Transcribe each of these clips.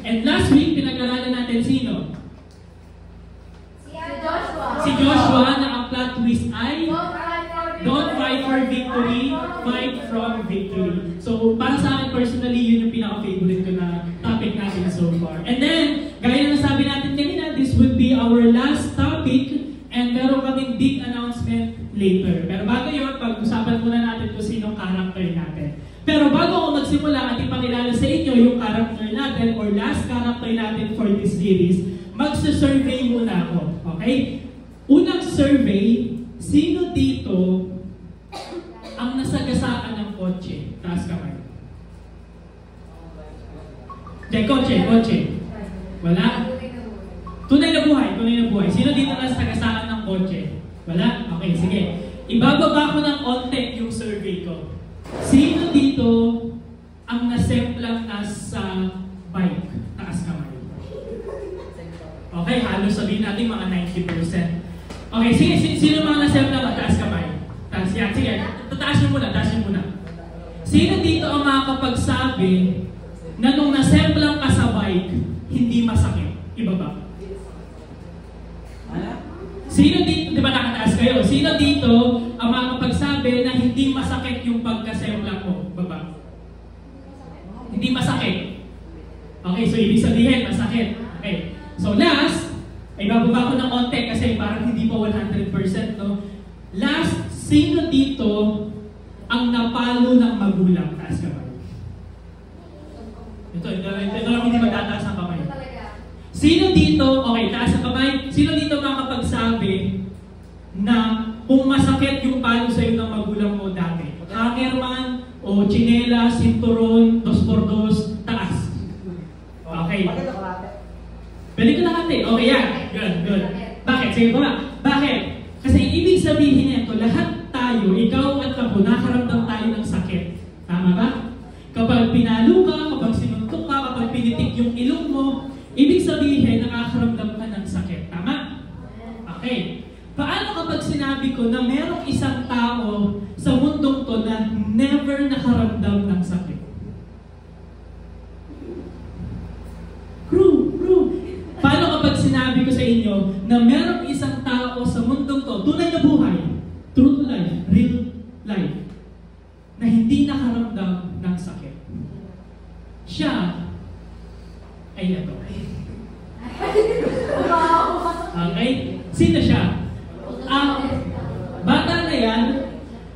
And last week, pinag-aralan natin sino? Si Joshua na ang plot twist ay don't fight for victory, fight from victory. So, para sa akin personally, yun yung pinaka-favorite ko na topic natin so far. And then, gaya na sabi natin kanina, this would be our last topic and meron kaming big announcement later. Pero bago yun, pag-usapan muna natin kung sinong character natin. Pero bago ako magsimula at ipakilala sa inyo yung character natin or last character natin for this series, magsa-survey muna ako. Okay? Unang survey, sino dito ang nasagasaan ng kotse? Taas kamay. Kotse. Wala? Tunay na buhay. Sino dito nasagasaan ng kotse? Wala? Okay, sige. Ibababa ko ng konti yung survey ko. Sino dito ang nasemplang nasa bike? Taas kamay. Okay, halos sabihin natin mga 90%. Okay, sige, sino mga nasemplang taas kamay? Taas yan, sige. Taas nyo muna. Sino dito ang makakapagsabi na nung nasemplang ka sa bike, hindi masakit? Ibaba. Sino dito, di ba nakataas kayo? Sino dito ang makakapagsabi na hindi masakit yung pagkasempla ko? Baba. Hindi masakit. Okay, so ibig sabihin, masakit. Okay. So last, ay bababa ko ng konti kasi parang hindi pa 100%, no? Last, sino dito ang napalo ng magulang? Taas kamay. Ito lang hindi magtataas ang kamay. Sino dito, okay, taas ang kamay, sino dito makakapagsabi na kung masakit yung palo sa'yo ng magulang mo dati? Hanger man, o chinela, sinturon, 2x2, taas. Okay. Pwede ko lahat eh. Okay, yan. Good. Bakit? Sige ba? Bakit? Kasi ibig sabihin nito, lahat tayo, ikaw at ako, nakaramdam tayo ng sakit. Tama ba? Kapag pinalo ka, kapag sinuntok ka, kapag pinitik yung ilong mo, ibig sabihin, nakakaramdam ka ng sakit. Tama? Okay. Paano kapag sinabi ko na merong isang tao sa mundong to na never nakaramdam ng sakit? True. Paano kapag sinabi ko sa inyo na merong isang tao sa mundong to, tunay na buhay, true to life, real life, na hindi nakaramdam ng sakit? Siya ay ito. Okay? Sino siya? Ang bata na yan,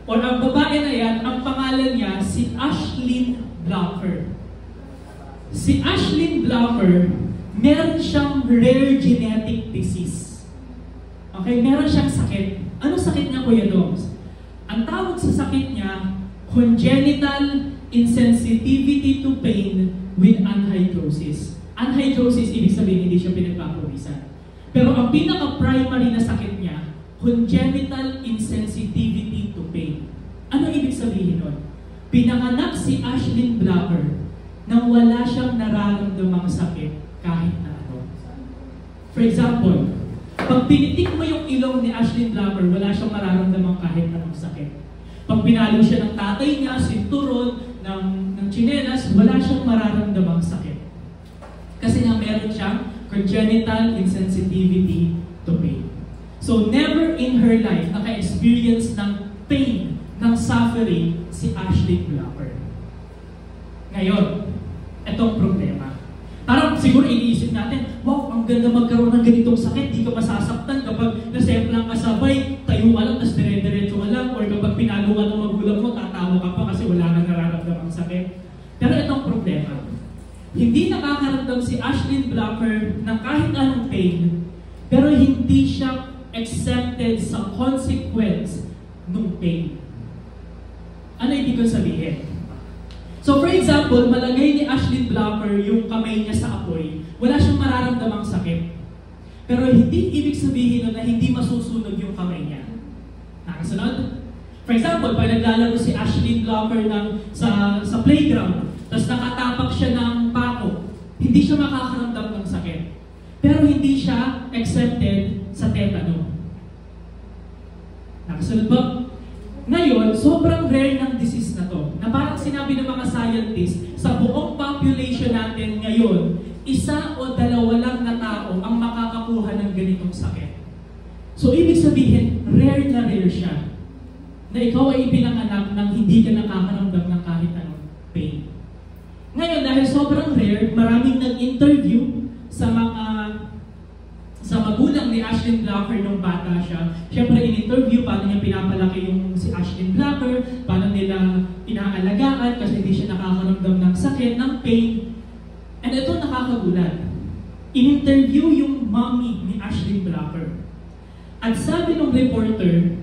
o ang babae na yan, ang pangalan niya, si Ashlyn Blocker. Si Ashlyn Blocker, meron siyang rare genetic disease. Okay, meron siyang sakit. Anong sakit niya, Kuya Doms? Ang tawag sa sakit niya, congenital insensitivity to pain with anhidrosis. Anhidrosis, ibig sabihin, hindi siya pinagpapawisan. Pero ang pinaka-primary na sakit niya, congenital insensitivity to pain. Ano ibig sabihin nun? Pinanganak si Ashlyn Blocker nang wala siyang nararamdamang sakit kahit na ano. For example, pag pinitik mo yung ilong ni Ashlyn Blocker, wala siyang mararamdaman kahit anong sakit. Pag pinalo siya ng tatay niya, sinturon, ng tsinelas, wala siyang mararamdamang sakit. Kasi nga meron siyang congenital insensitivity to pain. So never in her life naka-experience ng pain, ng suffering si Ashlyn Blocker. Ngayon, etong problema. Parang siguro iniisip natin, wow, ang ganda magkaroon ng ganitong sakit, di ka masasaktan kapag nasemplang ka sabay, tayo ka lang, tapos dire-diretso ka lang, or kapag pinalo ka ng magulang mo, tatawa ka pa kasi wala kang nararamdamang sakit. Pero itong problema, hindi nakakaramdam si Ashlyn Blocker ng kahit anong pain, pero hindi siya accepted sa consequence ng pain. Ano ibig kong sabihin? So for example, malagay ni Ashlyn Blocker yung kamay niya sa apoy, wala siyang mararamdamang sakit. Pero hindi ibig sabihin na hindi masusunog yung kamay niya. Nakasunod? For example, pag naglalaro si Ashlyn Blocker sa playground, tapos nakatapak siya ng pako, hindi siya makakaramdam ng sakit. Pero hindi siya accepted sa tetano. Nakasunod ba? Ngayon, sobrang rare ng disease na to, na parang sinabi ng mga scientists, sa buong population natin ngayon, isa o dalawa lang na tao ang makakakuha ng ganitong sakit. So, ibig sabihin, rare na rare siya na ikaw ay ipinanganak nang hindi ka nakakaramdam ng kahit anong pain. Ngayon, dahil sobrang rare, maraming nag-interview sa magulang ni Ashlyn Blacker nung bata siya. Siyempre, in-interview paano niya pinapalaki yung si Ashlyn Blacker, paano nila inaalagaan kasi hindi siya nakakaramdam ng sakit, ng pain. And ito nakakagulat. In-interview yung mommy ni Ashlyn Blacker. At sabi ng reporter,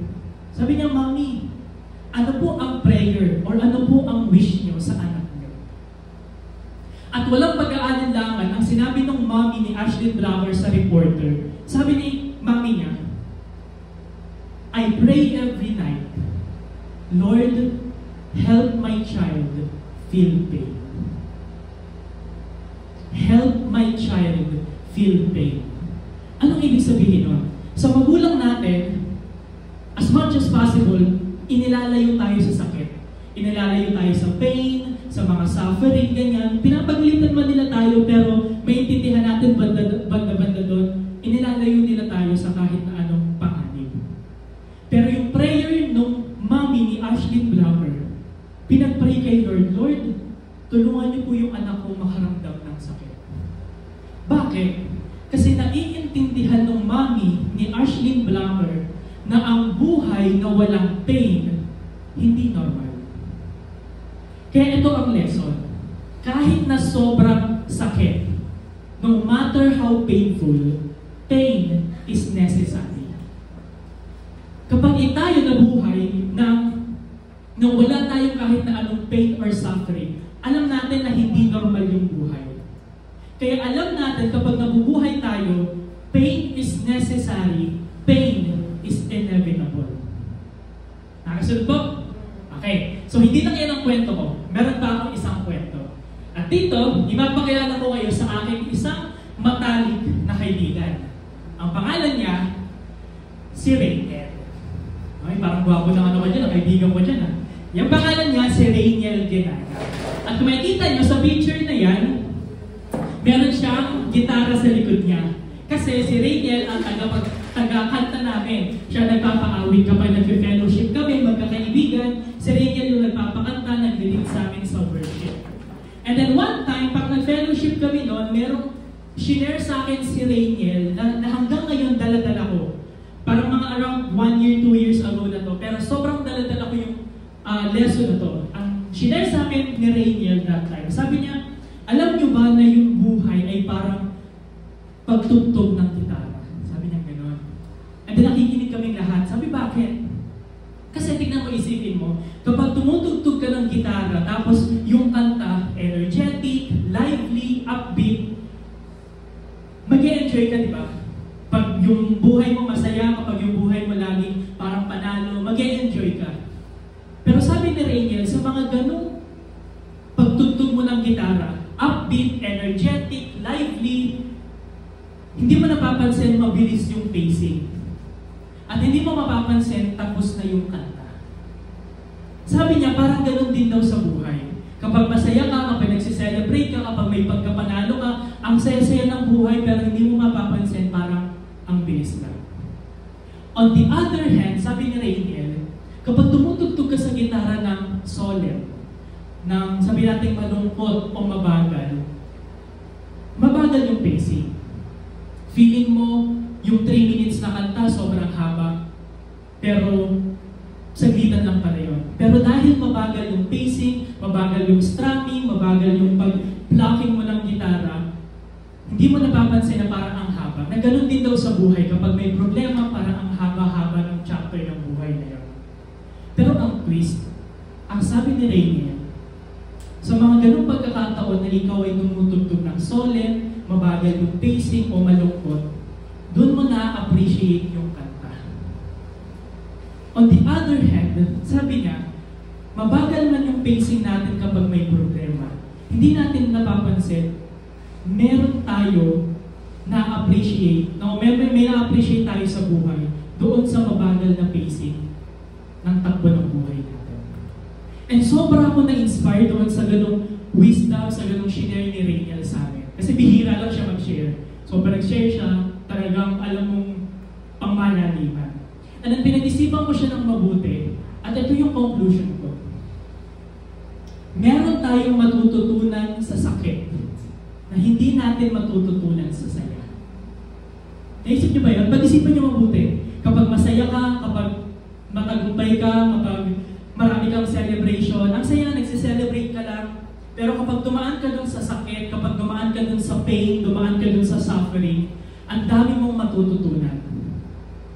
sabi niya, "Mommy, ano po ang prayer or ano po ang wish niyo sa anak niyo?" At walang pag-aalinlangan ang sinabi ng mommy ni Ashlyn Blacker sa reporter. Sabi ni mommy niya, "I pray every night, Lord, help my child feel pain. Help my child feel pain." Anong ibig sabihin nun? Sa magulang natin, as much as possible, inilalayo tayo sa sakit. Inilalayo tayo sa pain, sa mga suffering, ganyan. Pinapaglitan man nila tayo, pero maintindihan natin banda-banda doon, inilalayo nila tayo sa kahit na anong panganib. Pero yung prayer nung mommy ni Ashlyn Blacker, pinag-pray kay Lord, "Lord, tulungan niyo po yung anak ko makaramdam ng sakit." Bakit? Kasi naiintindihan ng mommy ni Ashlyn Blacker na ang buhay na walang pain, hindi normal. Kaya ito ang lesson. Kahit na sobrang sakit, no matter how painful, pain is necessary. Kapag tayo nabuhay nang wala tayong kahit na anong pain or suffering, alam natin na hindi normal yung buhay. Kaya alam natin kapag nabubuhay tayo, pain is necessary, pain is inevitable. Nakasunod po? Okay. So, hindi lang yan ang kwento ko. Meron pa akong isang kwento. At dito, ipapakilala ko kayo sa aking isang matalik na kaibigan. Ang pangalan niya, si Rainiel. Ay, parang gwapo ng ano ka dyan, kaibigan ko dyan. Yung pangalan niya, si Rainiel Genaga. At kung makikita niyo sa picture na yan, meron siyang gitara sa likod niya. Kasi si Rainiel ang taga-kanta namin. Siya nagpapaawit kapag nag-fellowship kami, magkakaibigan. Si Rainiel yung nagpapakanta, nag-lead sa amin sa worship. And then one time, pag nag-fellowship kami noon, merong shinare sa akin si Rainiel na hanggang ngayon dala-dala ko. Parang mga around 1 year, 2 years ago na to. Pero sobrang dala-dala ko yung lesson na to. Ang shinare sa akin ni Rainiel that time, sabi niya, "Alam niyo ba na yung buhay ay parang pagtugtog ng gitara?" Sabi niya gano'n. And then nakikinig kaming lahat. Sabi, "Bakit?" Kasi tignan mo, isipin mo, kapag tumutugtog ka ng gitara, tapos yung kanta, energetic, lively, upbeat, mag-e-enjoy ka, di ba? Pag yung buhay mo masaya, kapag yung buhay mo laging parang panalo, mag-e-enjoy ka. Pero sabi ni Rainiel, sa mga ganung pagtugtog mo ng gitara, upbeat, energetic, lively, hindi mo napapansin mabilis yung pacing. At hindi mo mapapansin tapos na yung kanta. Sabi niya, parang ganun din daw sa buhay. Kapag masaya ka, kapag nagsiselebrate ka, kapag may pagkapanalo ka, ang saya-saya ng buhay pero hindi mo mapapansin parang ang bilis lang. On the other hand, sabi ni Rainiel, kapag tumutugtog ka sa gitara ng solemn, ng sabi natin malungkot o mabagal, mabagal yung pacing. Feeling mo, yung 3 minutes na kanta, sobrang haba. Pero, saglitan lang pala yun. Pero dahil mabagal yung pacing, mabagal yung strumming, mabagal yung pag-plucking mo ng gitara, hindi mo napapansin na parang ang haba. Na ganun din daw sa buhay. Kapag may problema, parang ang haba-haba ng chapter ng buhay na yun. Pero ang twist, ang sabi ni Rainiel, sa mga ganung pagkakataon na ikaw ay tumutugtog ng solemn, mabagal yung pacing o malungkot, doon mo na-appreciate yung kanta. On the other hand, sabi niya, mabagal man yung pacing natin kapag may problema. Hindi natin napapansin, meron tayo na-appreciate, may na-appreciate tayo sa buhay doon sa mabagal na pacing ng takbo ng buhay natin. And sobra ako na-inspire doon sa ganung wisdom, sa ganung shinare ni Rainiel sa amin. Kasi bihira lang siya mag-share. So, pag nag-share siya, talagang alam mong pangmalaliman. At pinag-isipan ko siya ng mabuti, at ito yung conclusion ko. Meron tayong matututunan sa sakit na hindi natin matututunan sa saya. Naisip niyo ba yun? Pag-isipan niyo mabuti. Kapag masaya ka, kapag matagumpay ka, kapag marami kang celebration, ang saya, nagsiselebrate ka lang. Pero kapag dumaan ka dun sa sakit, kapag dumaan ka dun sa pain, dumaan ka dun sa suffering, ang dami mong matututunan.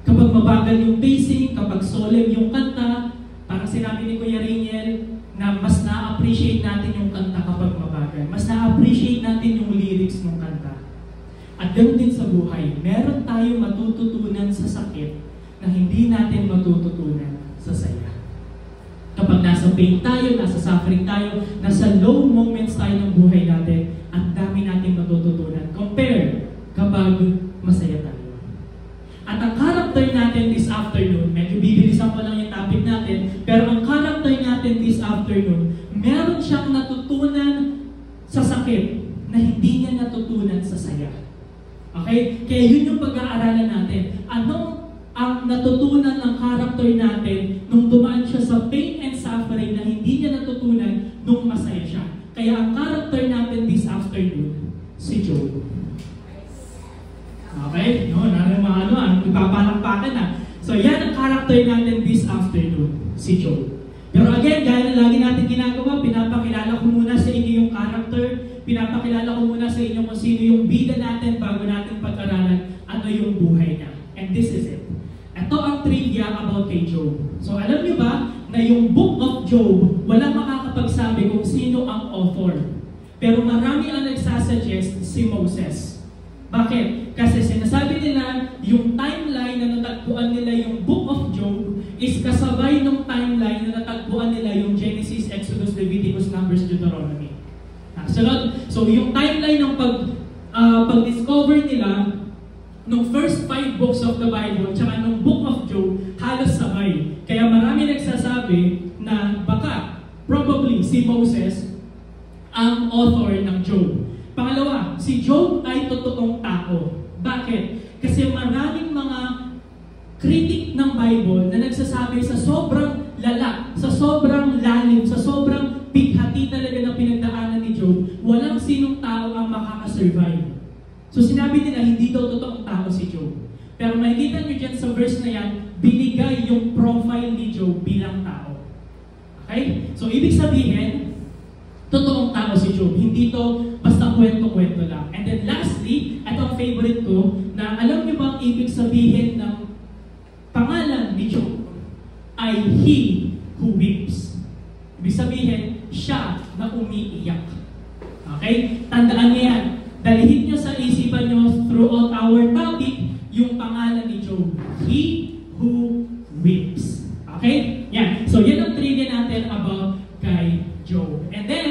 Kapag mabagal yung pacing, kapag solemn yung kanta, parang sinabi ni Kuya Rainiel, na mas na-appreciate natin yung kanta kapag mabagal. Mas na-appreciate natin yung lyrics ng kanta. At ganoon din sa buhay, meron tayong matututunan sa sakit na hindi natin matututunan sa saya. Kapag nasa pain tayo, nasa suffering tayo, nasa low moments tayo ng buhay natin, ang dami natin matututunan. Compare kapag masaya tayo. At ang character natin this afternoon, medyo bibilisan ko lang yung topic natin, pero ang character natin this afternoon, meron siyang natutunan sa sakit na hindi niya natutunan sa saya. Okay? Kaya yun yung pag-aaralan natin. Anong ang natutunan ng character natin nung dumaan siya sa pain and suffering na hindi niya natutunan nung masaya siya. Kaya ang character natin this afternoon, si Job. Okay? No, ipapalakpakan na. So yan ang character natin this afternoon, si Job. Pero again, gaya na lagi natin ginagawa, pinapakilala ko muna sa inyo yung character, pinapakilala ko muna sa inyo kung sino yung bida natin bago natin pag-aralan ano yung buhay niya. And this is it. Ito ang trivia about kay Job. So alam niyo ba na yung Book of Job, walang makakapagsabi kung sino ang author. Pero marami ang nagsasuggest si Moses. Bakit? Kasi sinasabi nila yung timeline na natagpuan nila yung Book of Job is kasabay ng timeline na natagpuan nila yung Genesis, Exodus, Leviticus, Numbers, Deuteronomy. So yung timeline ng pag-discover nila nung first 5 books of the Bible tsaka nung Book of Job, halos sabay. Kaya marami nagsasabi na baka, probably, si Moses ang author ng Job. Pangalawa, si Job ay totoong tao. Bakit? Kasi maraming mga critic ng Bible na nagsasabi sa sobrang lala, sa sobrang lalim, sa sobrang bighati talaga na pinagdaanan ni Job, walang sinong tao ang makakasurvive. So sinabi nila, hindi daw totoong tao si Job. Pero makikita nyo dyan sa verse na yan, binigay yung profile ni Job bilang tao. Okay? So ibig sabihin, totoong tao si Job. Hindi to basta kwento-kwento lang. And then lastly, ito ang favorite ko, na alam niyo ba ang ibig sabihin ng pangalan ni Job ay He Who Weeps. Ibig sabihin, siya na umiiyak. Okay? Tandaan niyo yan. Dalhin niyo sa isipan niyo throughout our topic yung pangalan ni Job. He Who Weeps. Okay? Yan. So yan ang trivia natin about kay Job. And then,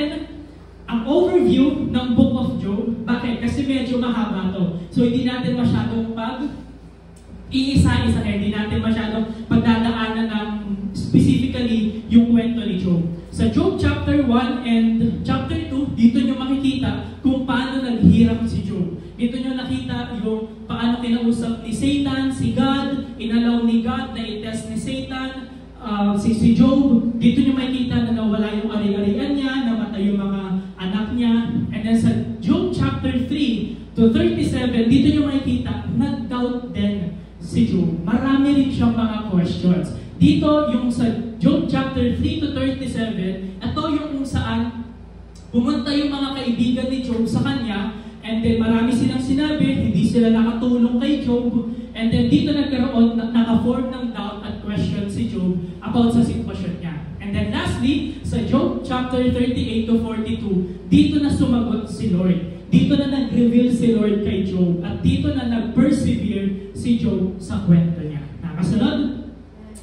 ang overview ng Book of Job, bakit? Kasi medyo mahaba to. So hindi natin masyadong iisa-isa, hindi natin masyadong pagdadaanan ng specifically yung kwento ni Job. Sa Job chapter 1 and chapter 2, dito nyo makikita kung paano naghirap si Job. Dito nyo nakita yung paano kinausap ni Satan, si God, inalaw ni God na i-test ni Satan, si Job. Dito nyo makikita na nawala yung ari-arian niya, namatay yung mga anak niya. And then sa Job chapter 3 to 37, dito nyo makikita, nag-doubt din si Job. Marami rin siyang mga questions. Dito, yung sa Job chapter 3 to 37, ito yung kung saan pumunta yung mga kaibigan ni Job sa kanya, and then marami silang sinabi, hindi sila nakatulong kay Job, and then dito nagkaroon, naka-form ng doubt at question si Job about sa sitwasyon niya. And then lastly, sa Job chapter 38 to 42, dito na sumagot si Lord. Dito na nag-reveal si Lord kay Job, at dito na nag-persevere si Job sa kwento niya. Nakasunod?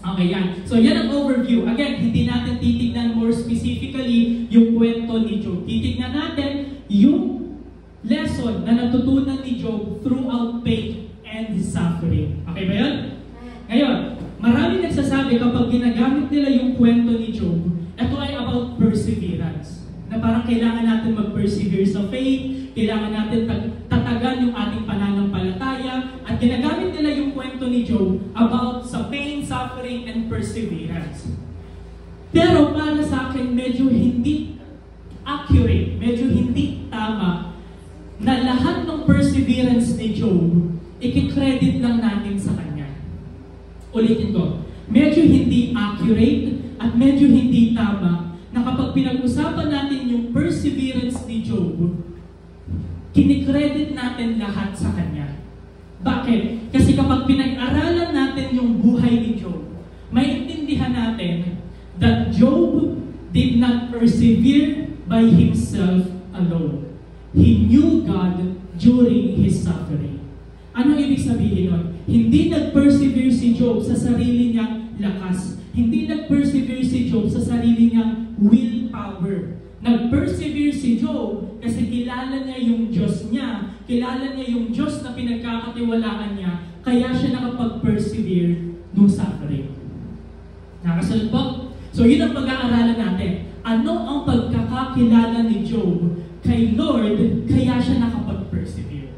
Okay, yan. So, yan ang overview. Again, hindi natin titignan more specifically yung kwento ni Job. Titignan natin yung lesson na natutunan ni Job throughout pain and suffering. Okay ba yun? Ngayon, marami nagsasabi kapag ginagamit nila yung kwento ni Job, ito ay about perseverance. Na parang kailangan natin mag-persevere sa faith, kailangan natin tatagan yung ating pananampalataya, at ginagamit nila yung kwento ni Job about sa pain, suffering, and perseverance. Pero para sa akin, medyo hindi accurate, medyo hindi tama na lahat ng perseverance ni Job, i-credit lang natin sa kanya. Ulitin ko, medyo hindi accurate at medyo hindi tama na kapag pinag-usapan natin yung perseverance ni Job, kinikredit natin lahat sa kanya. Bakit? Kasi kapag pinag-aralan natin yung buhay ni Job, maintindihan natin that Job did not persevere by himself alone. He knew God during his suffering. Ano ibig sabihin nun? Hindi nag-persevere si Job sa sarili niyang lakas. Hindi nag-persevere si Job sa sarili niyang willpower. Nag-persevere si Job kasi kilala niya yung Diyos niya. Kilala niya yung Diyos na pinagkakatiwalaan niya. Kaya siya nakapag-persevere nung suffering. Nakasunod po? So yun ang pag-aaralan natin. Ano ang pagkakakilala ni Job kay Lord, kaya siya nakapag-persevere?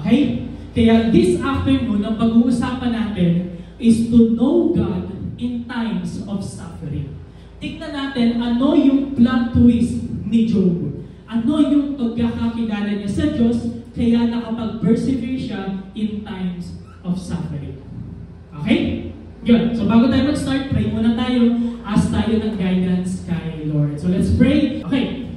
Okay? Kaya this afternoon, ang pag-uusapan natin is to know God in times of suffering. Tignan natin ano yung plot twist ni Job. Ano yung pagkakakilala niya sa Diyos, kaya nakapag-persevere siya in times of suffering. Okay? Good. So bago tayo mag-start, pray muna tayo. Ask tayo ng guidance kay Lord. So let's pray. Okay.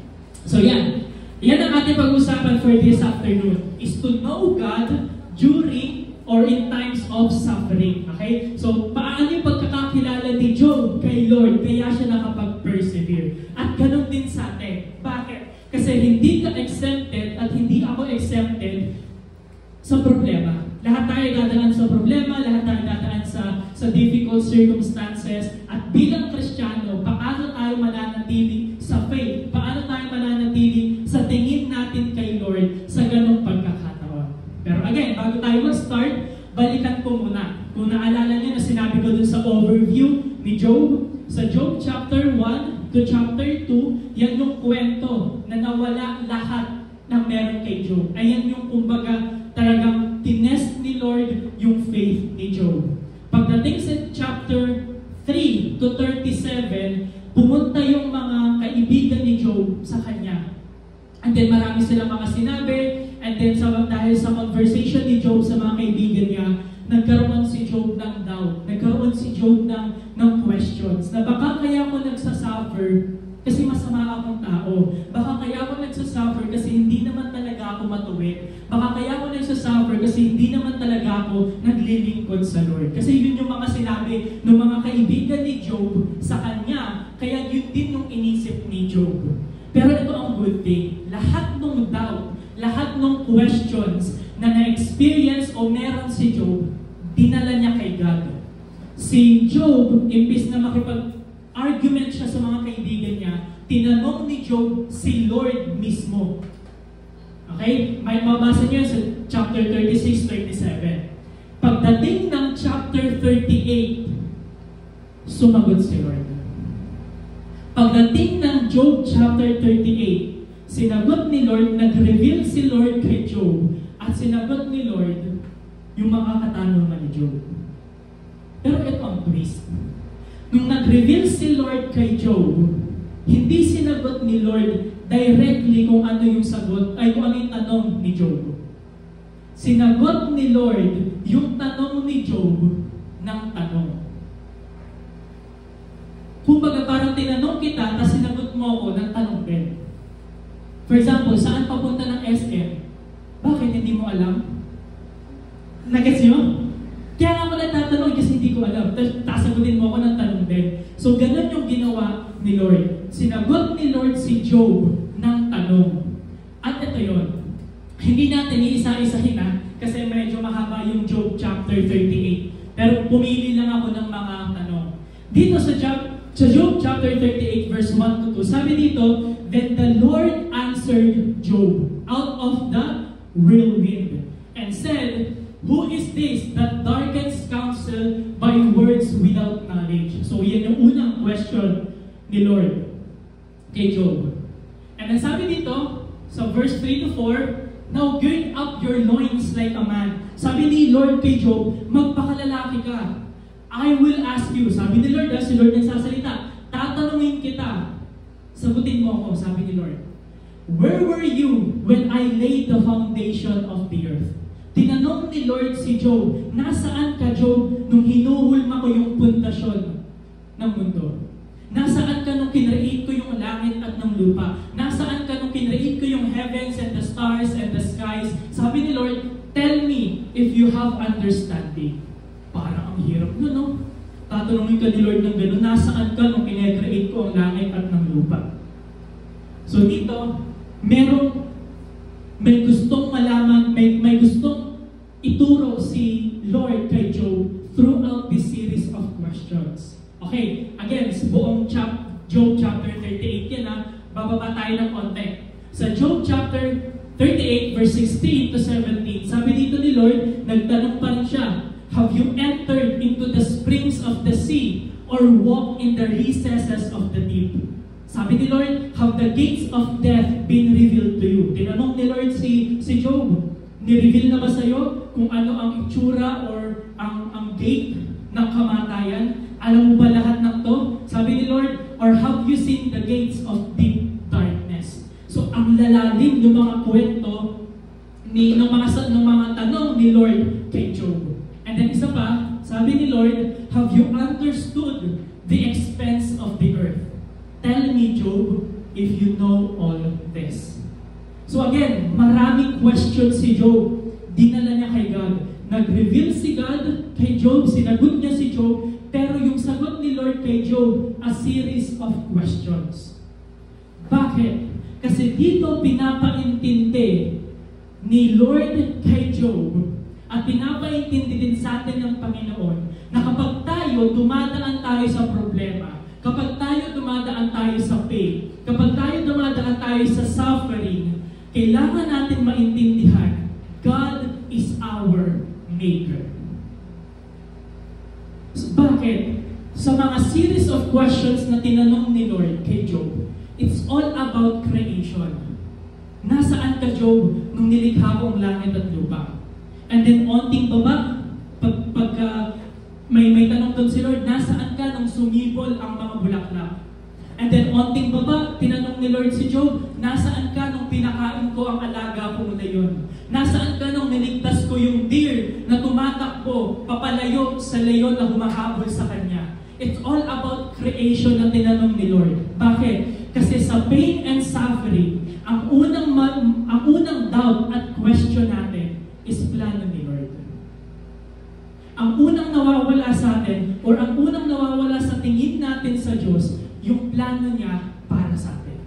So yan. Yan ang ating pag-usapan for this afternoon, is to know God during or in times of suffering. Okay? So, paano yung pagkakakilala ni Job kay Lord, kaya siya nakapag-persevere? At ganun din sa atin. Bakit? Kasi hindi ka exempted at hindi ako exempted sa problema. Lahat tayo dadaan sa problema, lahat tayo dadaan sa difficult circumstances. At bilang Kristiyano, paano tayo mananatili sa faith? Paano tayo mananatili sa tingin natin kay Lord sa ganong pagkakataon? Pero again, bago tayo mag-start, balikan ko muna. Kung naalala niyo na sinabi ko dun sa overview ni Job, sa Job chapter 1 to chapter 2, yan yung kwento na nawala lahat ng meron kay Job. Ayan yung kumbaga talagang tinest ni Lord yung faith ni Job. Pagdating sa chapter 3 to 37, pumunta yung mga kaibigan ni Job sa kanya. And then marami silang mga sinabi, and then dahil sa conversation ni Job sa mga kaibigan niya, nagkaroon si Job ng doubt, nagkaroon si Job ng questions, na baka kaya ako nagsasuffer kasi masama akong tao. Baka kaya ako nagsasuffer kasi hindi naman talaga ako matuwid. Baka kaya ako nagsasuffer kasi hindi naman talaga ako naglilingkod sa Lord. Kasi yun yung mga sinabi ng mga kaibigan ni Job sa kanya, kaya yun din yung inisip ni Job. Pero ito ang good thing. Lahat ng doubt, lahat ng questions na na-experience o meron si Job, dinala niya kay God. Si Job, imbis na makipag-argument siya sa mga kaibigan niya, tinanong ni Job si Lord mismo. Okay? May mabasa niyo sa chapter 36-37. Pagdating ng chapter 38, sumagot si Lord. Pagdating ng Job chapter 38, sinagot ni Lord, nag-reveal si Lord kay Job, at sinagot ni Lord yung mga katanungan ni Job. Pero ito ang twist. Nung nag-reveal si Lord kay Job, hindi sinagot ni Lord directly kung ano yung sagot, ay kung ano yung tanong ni Job. Sinagot ni Lord yung tanong ni Job ng tanong. Kumbaga parang tinanong kita, tapos sinagot mo ako ng tanong din. For example, saan papunta ng SM? Bakit hindi mo alam? Nagets nyo? Kaya nga ako nagtatanong kasi hindi ko alam. Tapos sagutin mo ako ng tanong din. So ganun yung ginawa ni Lord. Sinagot ni Lord si Job ng tanong. At ito yun. Hindi natin iisa-isahin kasi medyo mahaba yung Job chapter 38. Pero pumili lang ako ng mga tanong. Dito sa Job chapter 38 verse 1 to 2, sabi dito, then the Lord answered Job out of the whirlwind and said, who is this that darkens counsel by words without knowledge? So yan yung unang question ni Lord kay Job. And then sabi dito, sa verse 3 to 4, now gird up your loins like a man. Sabi ni Lord kay Job, magpakalalaki ka. I will ask you. Sabi ni Lord, si Lord nagsasalita, tatanungin kita. Sagutin mo ako, sabi ni Lord. Where were you when I laid the foundation of the earth? Tinanong ni Lord si Job, nasaan ka Job nung hinuhulma ko yung pundasyon ng mundo? Nasaan ka nung kinreate ko yung langit at ng lupa? Nasaan ka nung kinreate ko yung heavens and the stars and the skies? Sabi ni Lord, tell me if you have understanding. Parang ang hirap nun, no? Tatanungin ka ni Lord ng gano'n, nasaan ka nung kinreate ko ang langit at ng lupa? So dito, may gustong malaman, may gustong ituro si Lord kay Job throughout this series of questions. Okay, again, sa buong Job chapter 38 yan ha, bababa tayo ng konti. Sa Job chapter 38 verse 16 to 17, sabi dito ni Lord, nagtanong pa rin siya, have you entered into the springs of the sea or walked in the recesses of the deep? Sabi ni Lord, have the gates of death been revealed to you? Tinanong ni Lord si Job, ni-reveal na ba sa'yo kung ano ang itsura or ang gate ng kamatayan? Alam mo ba lahat ng to? Sabi ni Lord, or have you seen the gates of deep darkness? So ang lalalim ng mga kwento ng mga tanong ni Lord kay Job. And then isa pa, sabi ni Lord, have you understood the expense of the earth? Tell me, Job, if you know all this. So again, maraming questions si Job. Dinala niya kay God. Nag-reveal si God kay Job, sinagot niya si Job, pero yung sagot ni Lord kay Job, a series of questions. Bakit? Kasi dito pinapaintindi ni Lord kay Job at pinapaintindi din sa atin ng Panginoon na kapag tayo dumadaan tayo sa problema, kapag tayo dumadaan tayo sa pain, kapag tayo dumadaan tayo sa suffering, kailangan natin maintindihan, God is our Maker. So, bakit? Sa mga series of questions na tinanong ni Lord kay Job, it's all about creation. Nasaan ka, Job, nung nilikha ko ang langit at lupa? And then, onting baba, pagka may tanong doon si Lord, nasaan ka nung sumibol ang mga bulaklak? And then, onting baba, tinanong ni Lord si Job, nasaan ka nung pinakain ko ang alaga kong leyon? Nasaan ka nung niligtas ko yung deer na tumatakbo, papalayo sa leyon na humahabol sa kanya? It's all about creation na tinanong ni Lord. Bakit? Kasi sa pain and suffering, ang unang doubt at question natin is plano ni Lord. Ang unang nawawala sa atin, or ang unang nawawala sa tingin natin sa Diyos, yung plano niya para sa atin.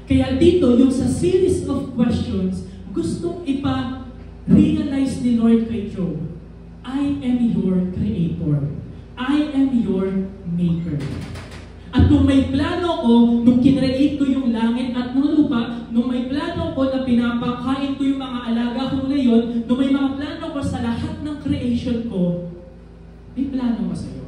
Kaya dito, yung sa series of questions, gustong ipa-realize ni Lord kay Job, I am your creator. I am your maker. At nung may plano ko, nung kinreate ko yung langit at ng lupa, nung may plano ko na pinapakain ko yung mga alaga kong leyon, nung may mga plano ko sa lahat ng creation ko, may plano ko sa'yo.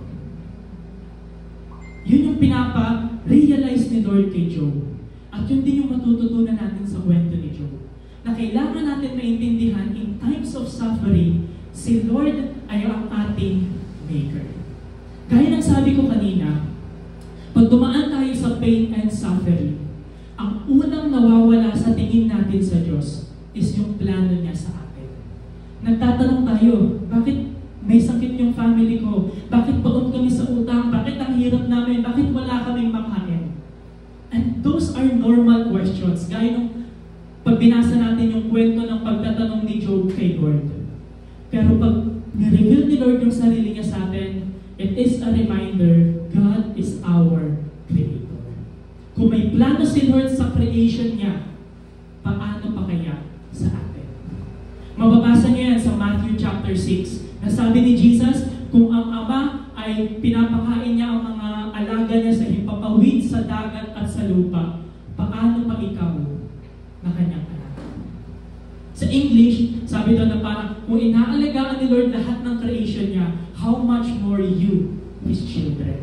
Yun yung pinapa-realize ni Lord kay Job. At yun din yung matututunan natin sa kwento ni Job. Na kailangan natin maintindihan in times of suffering, si Lord ay ang ating Maker. Gaya ng sabi ko kanina, pag dumaan tayo sa pain and suffering, ang unang nawawala sa tingin natin sa Diyos is yung plano niya sa atin. Nagtatanong tayo, bakit may sakit yung family ko? Bakit baon kami sa utang? Bakit ang hirap namin? Bakit wala kaming makain? And those are normal questions. Gaya nung pag binasa natin yung kwento ng pagtatanong ni Job kay Lord. Pero pag ni-reveal ni Lord yung sarili niya sa atin, it is a reminder, God is our Creator. Kung may plano si Lord sa creation niya, paano pa kaya sa atin? Mababasa niyo yan sa Matthew chapter 6. Nasabi ni Jesus, kung ang Ama ay pinapakain niya ang mga alaga niya sa himpapawid, sa dagat at sa lupa, paano pa ikaw na kanyang anak? Sa English, sabi doon na parang, kung inaalagaan ni Lord lahat ng creation niya, how much more you, His children?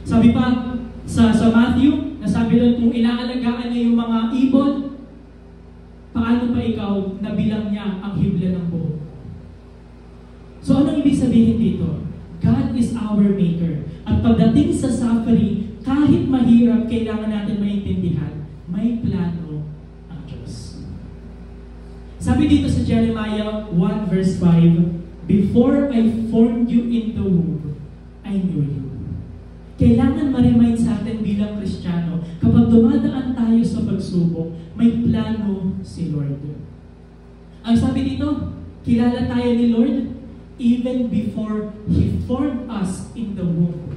Sabi pa, sa Matthew, nasabi doon kung inaalagaan niya yung mga ibon, paano pa ikaw nabilang niya ang hibla ng buhok? So anong ibig sabihin dito? God is our maker. At pagdating sa suffering, kahit mahirap, kailangan natin maintindihan, may plano ang Diyos. Sabi dito sa Jeremiah 1 verse 5, "Before I formed you in the womb, I knew you." Kailangan ma-remind sa atin bilang Kristiyano, kapag dumadaan tayo sa pagsubok, may plano si Lord. Ang sabi dito, kilala tayo ni Lord even before He formed us in the womb.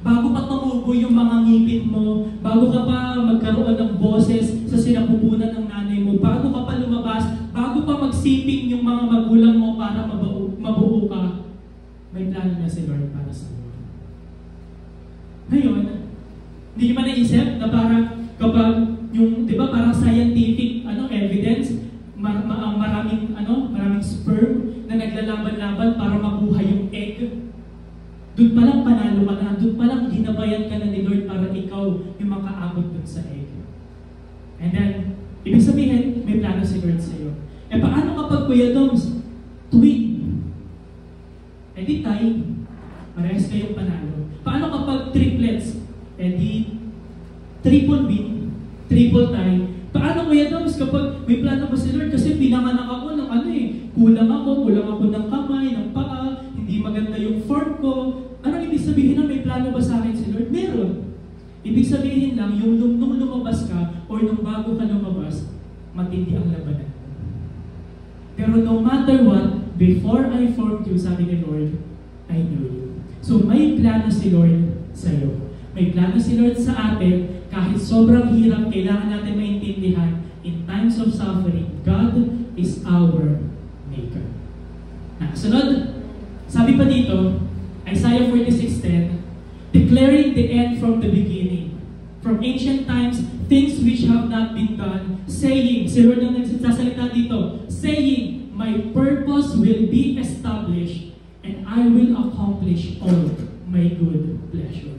Bago pa tumubo yung mga ngipin mo, bago ka pa magkaroon ng boses sa sinapupunan ng nanay mo, bago ka pa lumabas, bago pa magsiping yung mga magulang mo para mabuo ka, may plano na si Lord para sa iyo. Ngayon, hindi nyo ba naisip na parang kapag yung, di ba, parang scientific evidence, maraming sperm na naglalaban-laban para mabuhay yung egg. Doon pa lang panalo ka na, doon pa lang ginabayan ka na ni Lord para ikaw yung makaabot dun sa egg. And then, ibig sabihin, may plano si Lord sa iyo. E paano kapag Kuya Doms, twin? E di tayo, parehas kayong panalo. Paano kapag triplets? E di, triple win, triple tie. Paano Kuya Doms kapag may plano ba si Lord? Kasi pinanganak ako ng kulang ako ng kamay, ng paa, hindi maganda yung form ko. Anong ibig sabihin na may plano ba sa akin si Lord? Meron. Ibig sabihin lang, yung nung lumabas ka, or nung bago ka lumabas, matindi ang labanan. Pero no matter what, before I formed you, sabi ni Lord, I knew you. So may plano si Lord sa'yo. May plano si Lord sa atin, kahit sobrang hirap, kailangan natin maintindihan, in times of suffering, God is our maker. Sunod, sabi pa dito, Isaiah 46:10, declaring the end from the beginning, from ancient times, things which have not been done, saying, si Lord ang nagsasalita dito, saying, my purpose will be established, and I will accomplish all my good pleasure.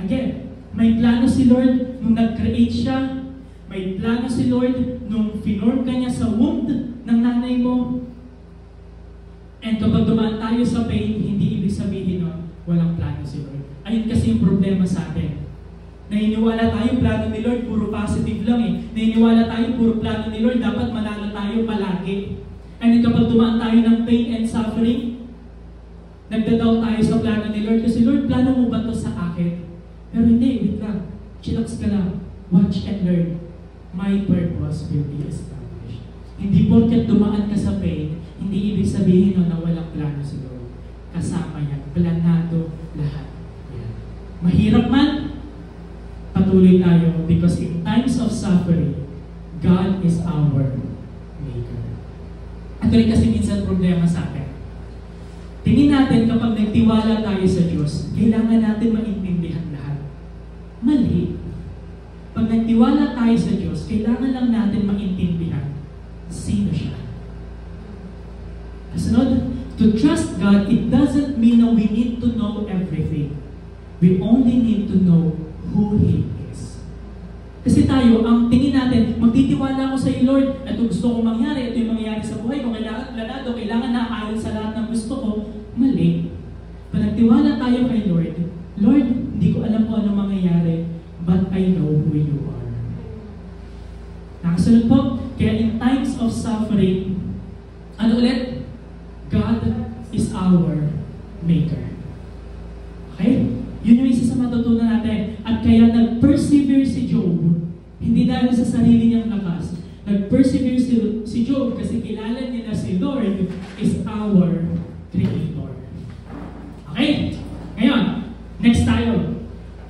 Again, may plano si Lord nung nag-create siya, may plano si Lord nung finorm ka niya sa womb ng nanay mo. And kapag dumaan tayo sa pain, hindi ibig sabihin nun, walang plano si Lord. Ayun kasi yung problema sa atin. Naniniwala tayo, plano ni Lord, puro positive lang eh. Naniniwala tayo, puro plano ni Lord, dapat manalo tayo palagi. And kapag dumaan tayo ng pain and suffering, nagdadaw tayo sa plano ni Lord. Kasi Lord, plano mo ba to sa akin? Pero hindi, wait lang. Chillax ka lang. Watch and learn. My purpose will be established. Hindi porket dumaan ka sa pain, hindi ibig sabihin na walang plano si Lord. Kasama yan. Planado lahat. Yan. Mahirap man, patuloy tayo because in times of suffering, God is our maker. At rin kasi minsan problema sa atin. Tingin natin kapag nagtiwala tayo sa Diyos, kailangan natin maintindihan lahat. Mali. Pag nagtiwala tayo sa Diyos, kailangan lang natin maintindihan sino siya. Kasunod, to trust God, it doesn't mean na we need to know everything. We only need to know who He is. Kasi tayo, ang tingin natin, magtitiwala ako sa iyo, Lord, ito gusto kong mangyari, ito yung mangyayari sa buhay ko, kailangan na ayon sa lahat ng gusto ko. Mali. Pag nagtiwala tayo kay Lord, Lord, hindi ko alam kung ano mangyayari, but I know who you are. Nakasunod po, kaya in times of suffering, ano ulit? God is our maker. Okay? Yun yung isa sa matutunan natin. At kaya nag-persevere si Job, hindi dahil sa sarili niyang lakas. Nag-persevere si Job kasi kilala niya na si Lord is our Creator. Okay? Ngayon, next tayo.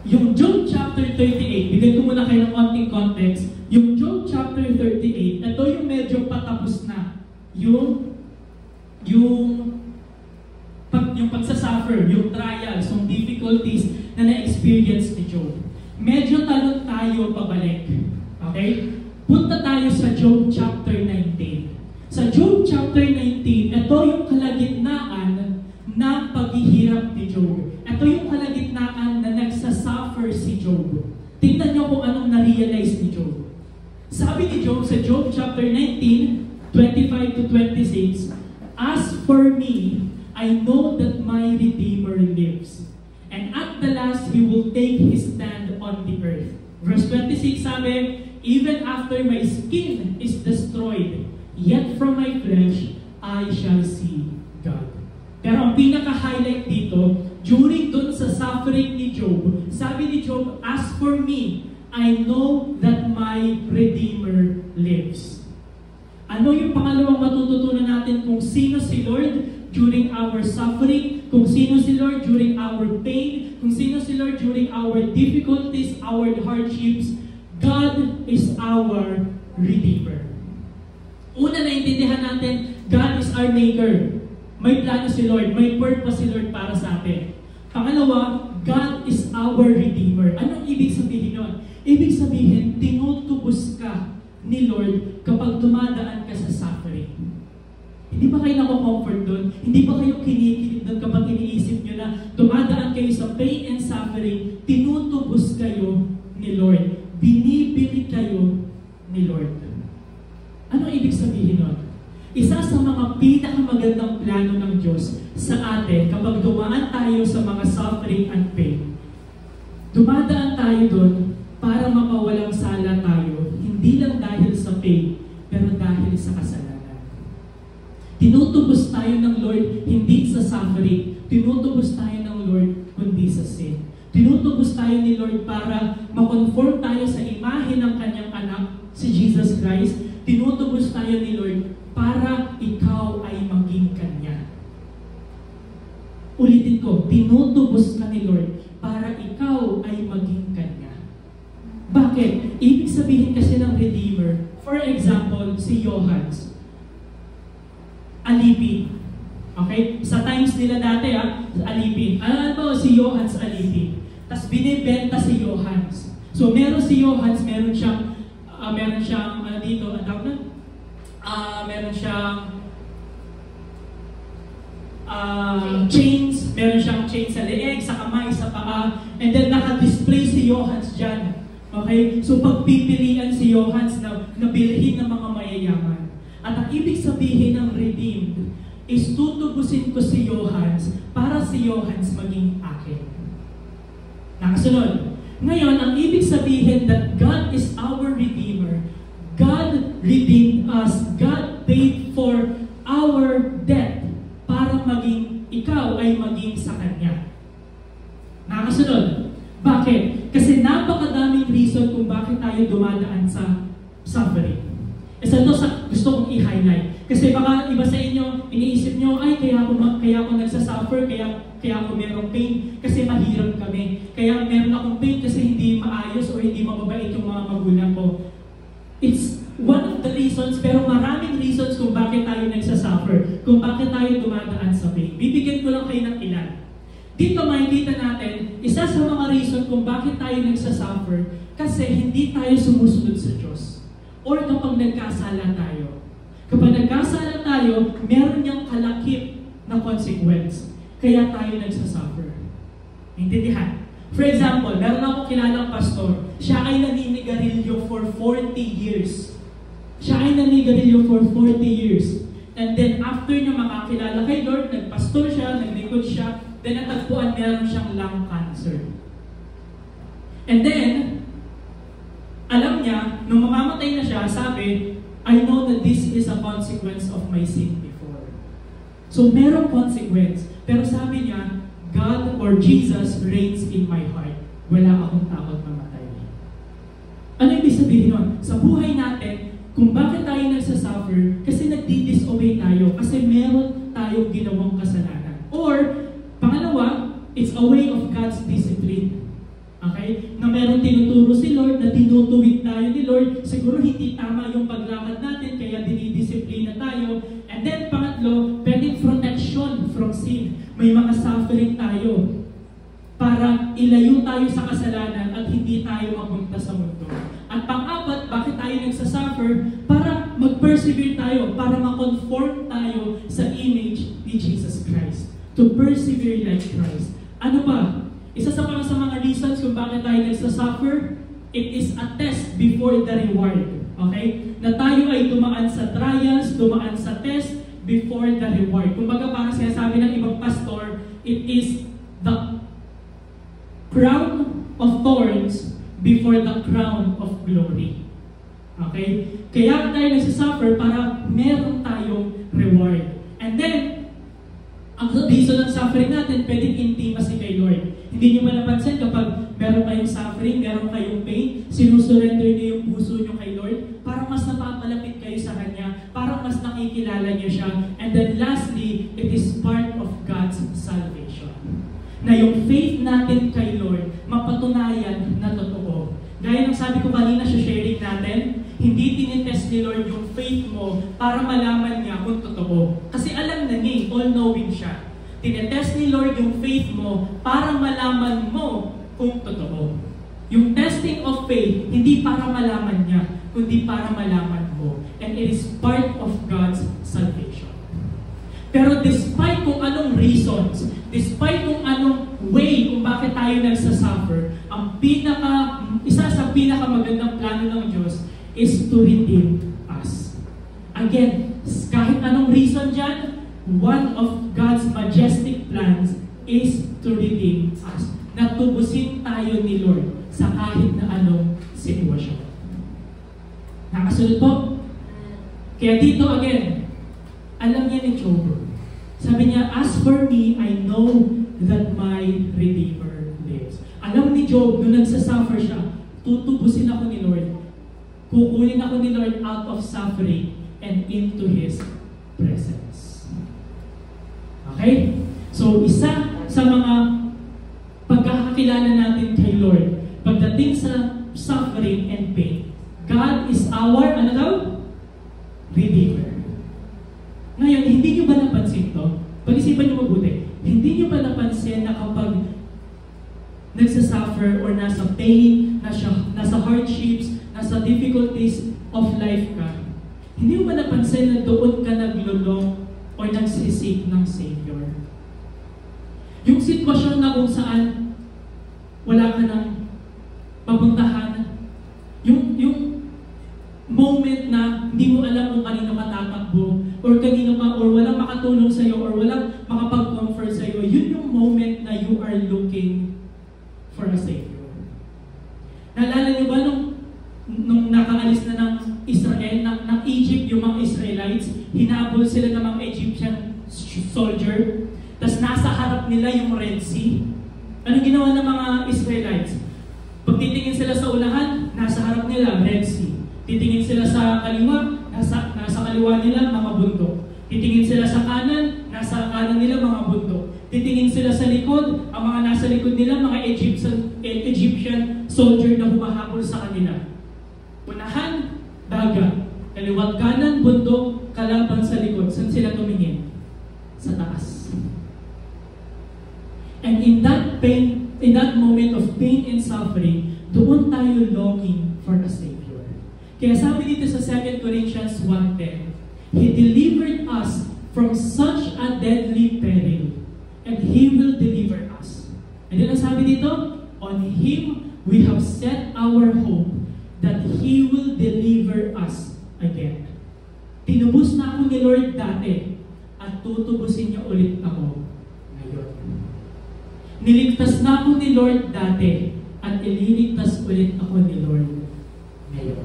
Yung Job chapter 38, bigyan ko muna kayo ng konting context. Yung Job chapter 38, ito yung medyo patapos na. Yung pagsasuffer, yung trials, yung difficulties na na-experience ni Job. Medyo talon tayo pabalik. Okay? Punta tayo sa Job chapter 19. Sa Job chapter 19, ito yung kalagitnaan ng paghihirap ni Job. Ito yung kalagitnaan na nagsasuffer si Job. Tingnan niyo 18:25 to 26, "As for me, I know that my Redeemer lives, and at the last He will take His stand on the earth." Verse 26 sabi, "Even after my skin is destroyed, yet from my flesh I shall see God." Pero ang pinaka-highlight dito, during dun sa suffering ni Job, sabi ni Job, "As for me, I know that my Redeemer lives." Ano yung pangalawang matututunan natin kung sino si Lord during our suffering, kung sino si Lord during our pain, kung sino si Lord during our difficulties, our hardships? God is our Redeemer. Una, naintindihan natin, God is our Maker. May plano si Lord, may purpose si Lord para sa atin. Pangalawa, God is our Redeemer. Anong ibig sabihin nun? Ibig sabihin, tinutubos ka ni Lord kapag dumadaan ka sa suffering. Hindi ba kayo nako-comfort doon? Hindi ba kayo kinikilig doon kapag iniisip nyo na dumadaan kayo sa pain and suffering, tinutubos kayo ni Lord. Binibili kayo ni Lord. Ano ibig sabihin nun? Isa sa mga pinakamagandang plano ng Diyos sa atin kapag dumaan tayo sa mga suffering and pain, dumadaan tayo doon para mapawalang sala tayo, hindi lang dahil sa pain, pero dahil sa kasalanan. Tinutubos tayo ng Lord hindi sa suffering, tinutubos tayo ng Lord kundi sa sin. Tinutubos tayo ni Lord para makonform tayo sa imahe ng kanyang anak, si Jesus Christ. Tinutubos tayo ni Lord para ikaw ay maging kanya. Ulitin ko, tinutubos ka ni Lord para ikaw ay maging kanya. Bakit? Ibig sabihin kasi ng Redeemer, for example, si Johans, alipin. Okay? Sa times nila dati, alipin. Ano ba si Johans alipin? Tapos binibenta si Johans. So meron si Johans, meron siyang ano dito, ang tawag na? Meron siyang chains, meron siyang chains sa leeg, sa kamay, sa paa, and then naka-display si Johans dyan. Okay? So pagpipilian si Johans na bilhin ng mga mayayaman. At ang ibig sabihin ng redeemed is tutubusin ko si Johans para si Johans maging akin. Nakasunod. Ngayon, ang ibig sabihin that God is our Redeemer. God redeemed us. God paid for our debt para maging ikaw ay maging sa Kanya. Nakasunod. Bakit? Kasi napakadaming reason kung bakit tayo dumadaan sa suffering. Isa to sa gusto kong i-highlight. Kasi baka iba sa inyo, iniisip nyo, ay kaya ako nagsasuffer, kaya ako merong pain, kasi mahirap kami. Kaya meron akong pain kasi hindi maayos o hindi mababait yung mga magulang ko. It's one of the reasons, pero maraming reasons kung bakit tayo nagsasuffer, kung bakit tayo dumadaan sa pain. Bibigyan ko lang kayo ng ilan. Dito makikita natin, isa sa mga reason kung bakit tayo nagsasuffer, kasi hindi tayo sumusunod sa Diyos. Or kapag nagkasala tayo. Kapag nagkasala tayo, meron niyang kalakip na consequence. Kaya tayo nagsasuffer. Intindihan? For example, meron akong kilalang pastor. Siya ay naninigarilyo for 40 years. Siya ay naninigarilyo for 40 years. And then after niya makakilala kay Lord, nagpastor siya, naglingkod siya, then natagpuan meron siyang lung cancer. And then, alam niya, nung mamamatay na siya, sabi, I know that this is a consequence of my sin before. So, merong consequence. Pero sabi niya, God or Jesus reigns in my heart. Wala akong takot mamatay. Ano ibig sabihin nun? Sa buhay natin, kung bakit tayo nagsasuffer, kasi nagdi-disobey tayo, kasi meron tayong ginawang kasalanan. Or, pangalawa, it's a way of God's discipline. Okay? Na meron tinuturo si Lord, na tinutuwid tayo ni Lord, siguro hindi tama yung paglakad natin, kaya dinidisiplina tayo. And then pangatlo, pwedeng protection from sin. May mga suffering tayo para ilayo tayo sa kasalanan at hindi tayo mapunta sa mundo. At pang-apat, bakit tayo nagsasuffer? Para mag-persevere tayo, para ma-conform tayo sa image ni Jesus Christ. To persevere like Christ. Ano pa? Isa sa mga reasons kung bakit tayo nagsasuffer, it is a test before the reward. Okay? Na tayo ay dumaan sa trials, dumaan sa test before the reward. Kumbaga parang sinasabi ng ibang pastor, it is the crown of thorns before the crown of glory. Okay? Kaya tayo nagsasuffer para meron tayong reward. And then, ang reason ng suffering natin, pwedeng intimacy kay Lord. Hindi nyo malapansin kapag meron kayong suffering, meron kayong pain, sinusurrender niyo yung puso nyo kay Lord, parang mas napapalapit kayo sa Kanya, parang mas nakikilala niyo siya. And then lastly, it is part of God's salvation. Na yung faith natin kay Lord, mapatunayan na totoo. Gaya ng sabi ko kanina sa sharing natin, hindi tinitest ni Lord yung faith mo para malaman niya kung totoo. Kasi alam na niya, all-knowing siya. Tinitest ni Lord yung faith mo para malaman mo kung totoo. Yung testing of faith, hindi para malaman niya, kundi para malaman mo. And it is part of God's salvation. Pero despite kung anong reasons, despite kung anong way kung bakit tayo nagsasuffer, isa sa pinakamagandang plano ng Diyos is to redeem us. Again, kahit anong reason dyan, one of God's majestic plans is to redeem us. Natubusin tayo ni Lord sa kahit na anong sitwasyon. Nakasunod po? Kaya dito again, alam niya ni Job. Sabi niya, as for me, I know that my Redeemer lives. Alam ni Job, nung nagsasuffer siya, tutubusin ako ni Lord. Kukunin ako ni Lord out of suffering and into His presence. Okay? So, isa sa mga pagkakakilala natin kay Lord, pagdating sa suffering and pain, God is our, ano daw? Redeemer. Ngayon, hindi nyo ba napansin to? Pag-isipan nyo mabuti. Hindi nyo ba napansin na kapag nagsasuffer or nasa pain, nasa hardships, nasa difficulties of life ka, hindi mo ba napansin na doon ka naglulong o nagsisik ng Savior? Yung sitwasyon na kung saan wala ka nang papuntahan, yung moment na hindi mo alam kung kanino ka tatakbo, or kanino ka, or walang makatulong sa'yo, or walang makapag-comfort sa'yo, yun yung moment na you are looking for a Savior. Naalala niyo ba nung nakaalis na ng Israel, ng Egypt, yung mga Israelites, hinabol sila ng mga Egyptian soldier, tas nasa harap nila yung Red Sea. Anong ginawa ng mga Israelites? Pag titingin sila sa unahan, nasa harap nila, Red Sea. Titingin sila sa kaliwa, nasa kaliwa nila, mga bundok. Titingin sila sa kanan, nasa kanan nila, mga bundok. Titingin sila sa likod, ang mga nasa likod nila, mga Egyptian soldier na humahabol sa kanila. Unahan, dagat. Kaliwat kanan, bundok, kalaban sa likod. Saan sila tumingin? Sa taas. And in that pain, in that moment of pain and suffering, doon tayo longing for a Savior. Kaya sabi dito sa 2 Corinthians 1:10, He delivered us from such a deadly peril, and He will deliver us. And then ang sabi dito, on Him we have set our hope that He will deliver us again. Tinubos na ako ni Lord dati, at tutubusin niya ulit ako ngayon. Niligtas na ako ni Lord dati, at ililigtas ulit ako ni Lord ngayon.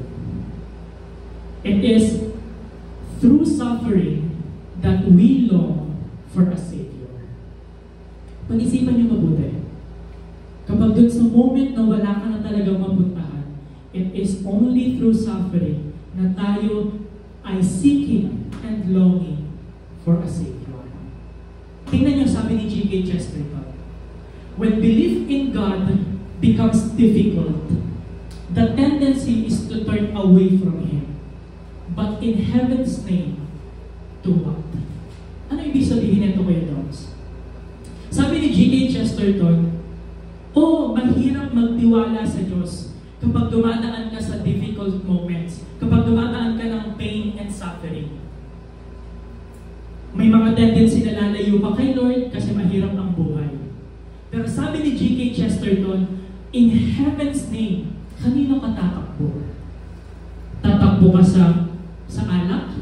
It is through suffering that we long for a Savior. Pag-isipan niyo mabuti. Kapag dun sa moment na wala ka na talagang mapuntahan, it is only through suffering na tayo ay seeking and longing for a Savior. Tingnan niyo sabi ni G.K. Chesterton, when belief in God becomes difficult, the tendency is to turn away from Him. But in heaven's name, to what? Ano ibig sabihin nito, Kuya Doms? Sabi ni G.K. Chesterton, mahirap magtiwala sa Diyos kapag dumadaan ka sa difficult moments, kapag dumadaan ka ng pain and suffering. May mga tendency na lalayo pa kay Lord kasi mahirap ang buhay. Pero sabi ni G.K. Chesterton, in heaven's name, kanino ka tatakbo? Tatakbo tatakbo ka sa alak?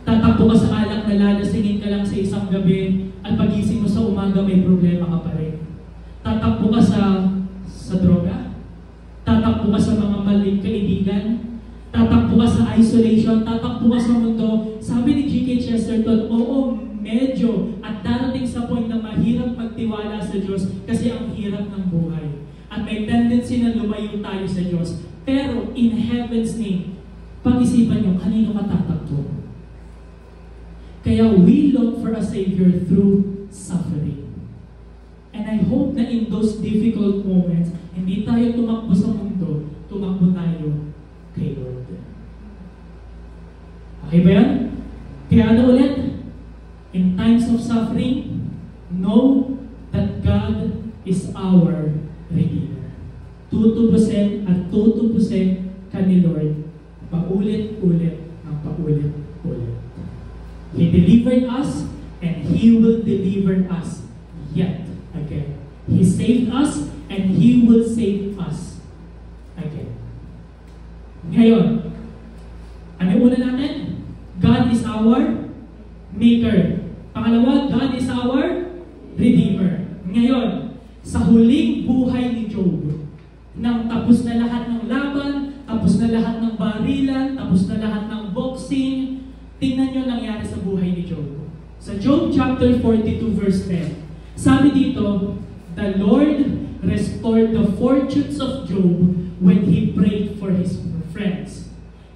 Tatakbo ka sa alak na lalasingin ka lang sa isang gabi at pagising mo sa umaga may problema ka pa rin? Tatakbo ka sa droga? Tatakbo ka sa mga maling kaibigan? Tatakbo ka sa isolation? Tatakbo ka sa mundo? Sabi ni G.K. Chesterton, oo, medyo at darating sa point na mahirap magtiwala sa Diyos kasi ang hirap ng buhay. At may tendency na lumayo tayo sa Diyos. Pero in heaven's name, pag-isipan nyo, kanino ka tatakbo? Kaya we long for a Savior through suffering. And I hope na in those difficult moments, hindi tayo tumakbo sa mundo, tumakbo tayo kay Lord. Okay ba yan? Kaya ano ulit? In times of suffering, know that God is our Redeemer. Tutubusin at tutubusin ka ni Lord paulit-ulit ng paulit-ulit. He delivered us and He will deliver us yet again. He saved us and He will save us again. Ngayon, ano una natin? God is our Maker. Pangalawa, God is our Redeemer. Ngayon, sa huling buhay ni Job, nang tapos na lahat ng laban, tapos na lahat ng barilan, tapos na lahat ng boxing, tingnan nyo nangyari sa buhay ni Job. Sa Job chapter 42 verse 10, sabi dito, the Lord restored the fortunes of Job when he prayed for his friends.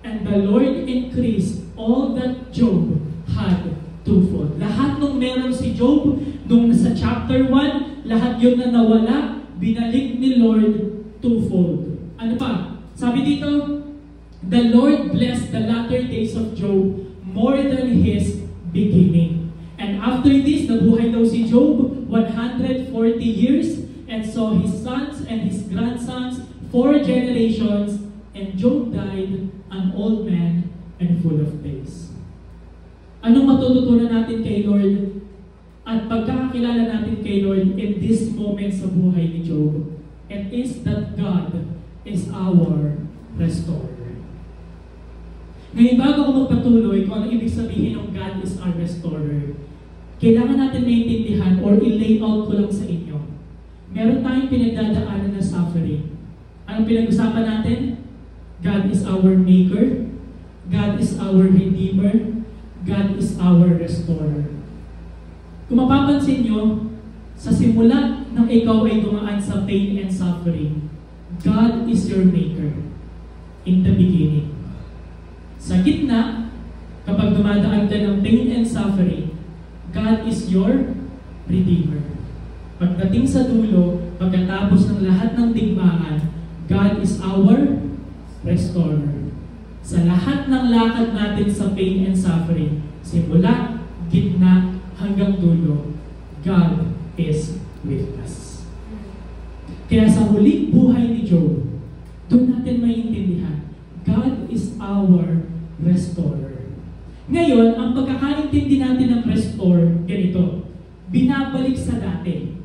And the Lord increased all that Job had twofold. Lahat nung meron si Job, nung sa chapter 1, lahat yun na nawala, binalik ni Lord twofold. Ano pa? Sabi dito, the Lord blessed the latter days of Job more than his beginning. And after this, nabuhay daw si Job 140 years and saw his sons and his grandsons 4 generations, and Job died an old man and full of days. Anong matututunan natin kay Lord at pagkakakilala natin kay Lord in this moment sa buhay ni Job? It is that God is our restorer. Ngayon, bago ako magpatuloy kung ano ibig sabihin ng God is our restorer, kailangan natin maintindihan or i-lay out ko lang sa inyo. Meron tayong pinagdadaanan na suffering. Anong pinag-usapan natin? God is our Maker. God is our Redeemer. God is our Restorer. Kung mapapansin nyo, sa simula ng ikaw ay dumaan sa pain and suffering, God is your Maker in the beginning. Sa gitna, kapag dumadaan ka ng pain and suffering, God is your Redeemer. Pagdating sa dulo, pagkatapos ng lahat ng digmaan, God is our Restorer. Sa lahat ng lakad natin sa pain and suffering, simula, gitna, hanggang dulo, God is with us. Kaya sa huling buhay ni Job, doon natin maintindihan, God is our Restorer. Ngayon, ang pagkakaintindi natin ng restore, ganito, binabalik sa dati.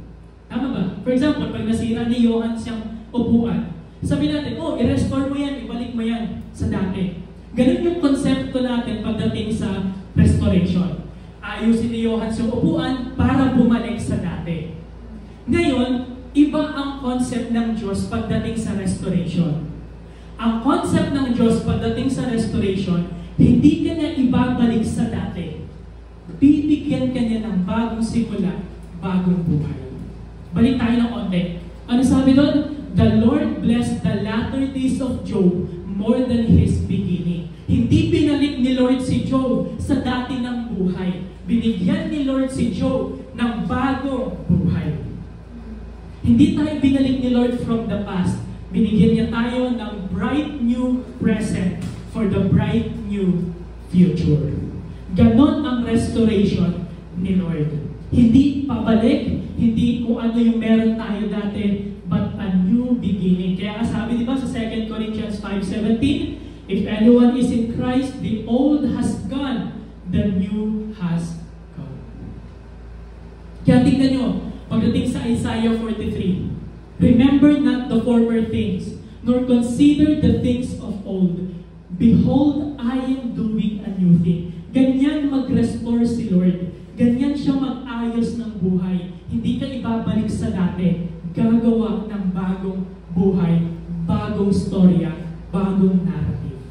Tama ba? For example, pag nasira ni Johan siyang upuan, sabi natin, oh, i-restore mo yan, ibalik mo yan sa dati. Ganun yung konsepto natin pagdating sa restoration. Ayusin ni Johan siyang upuan para bumalik sa dati. Ngayon, iba ang concept ng Diyos pagdating sa restoration. Ang concept ng Diyos pagdating sa restoration, hindi ka na ibabalik sa dati. Bibigyan ka niya ng bagong simula, bagong buhay. Balik tayo ng onte. Ano sabi doon? The Lord blessed the latter days of Job more than his beginning. Hindi binalik ni Lord si Job sa dati ng buhay. Binigyan ni Lord si Job ng bagong buhay. Hindi tayo binalik ni Lord from the past. Binigyan niya tayo ng bright new present for the bright new future. Ganon ang restoration ni Lord. Hindi pabalik, hindi kung ano yung meron tayo dati, but a new beginning. Kaya sabi di ba sa 2 Corinthians 5:17, if anyone is in Christ, the old has gone, the new has come. Kaya tingnan nyo, pagdating sa Isaiah 43, remember not the former things, nor consider the things of old. Behold, I am doing a new thing. Ganyan mag-restore si Lord. Ganyan siya mag-ayos ng buhay. Hindi ka ibabalik sa dati. Gagawa ng bagong buhay, bagong storya, bagong narrative.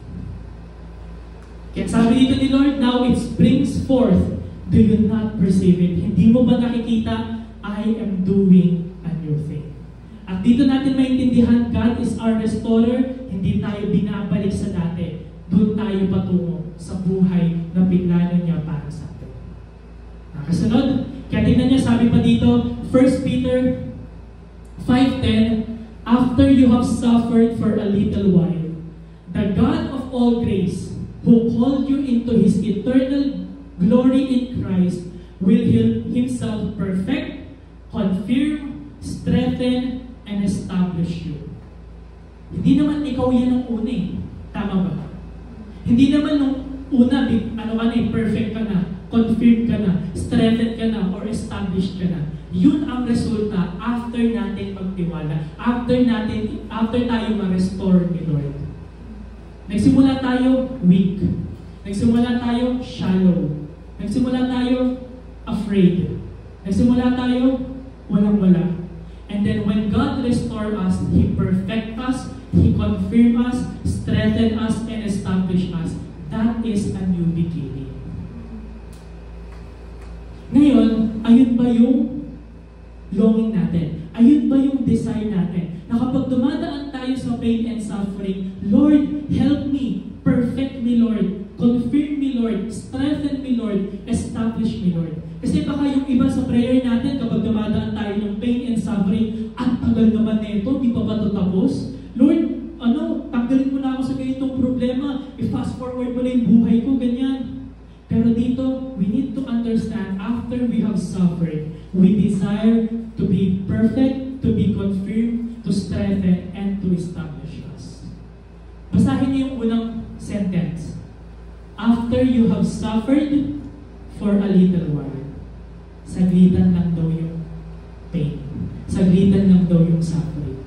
Kaya sabi dito ni Lord, now it springs forth. Do you not perceive it? Hindi mo ba nakikita? I am doing a new thing. At dito natin maintindihan, God is our restorer. Hindi tayo binabalik sa dati. Doon tayo patungo sa buhay na pinlano niya para sa atin. Nakasunod? Kaya tingnan niya, sabi pa dito, 1 Peter 5:10, after you have suffered for a little while, the God of all grace, who called you into His eternal glory in Christ, will Himself perfect, confirm, strengthen, and establish you. Hindi naman ikaw yan ang una eh. Tama ba? Hindi naman nung una, perfect ka na, confirm ka na, strengthen ka na, or established ka na. Yun ang resulta after natin magtiwala, after tayo ma-restore ni Lord. Nagsimula tayo weak. Nagsimula tayo shallow. Nagsimula tayo afraid. Nagsimula tayo walang-wala. And then when God restore us, He perfect us, He confirm us, strengthen us, and establish us. That is a new beginning. Ngayon, ayun ba yung longing natin? Ayun ba yung desire natin? Na kapag dumadaan tayo sa pain and suffering, Lord, help me, perfect me, Lord, confirm me, Lord, strengthen me, Lord, establish me, Lord. Kasi baka yung iba sa prayer natin, kapag dumadaan tayo ng pain and suffering, ang tagal naman nito, di pa ba ito tapos? Lord, tanggalin mo na ako sa ganitong problema, i-fast forward mo na yung buhay ko, ganyan. Pero dito, we need to understand, after we have suffered, we desire to be perfect, to be confirmed, to strengthen, and to establish us. Basahin niyo yung unang sentence. After you have suffered for a little while, saglitan lang daw yung pain. Saglitan lang daw yung suffering.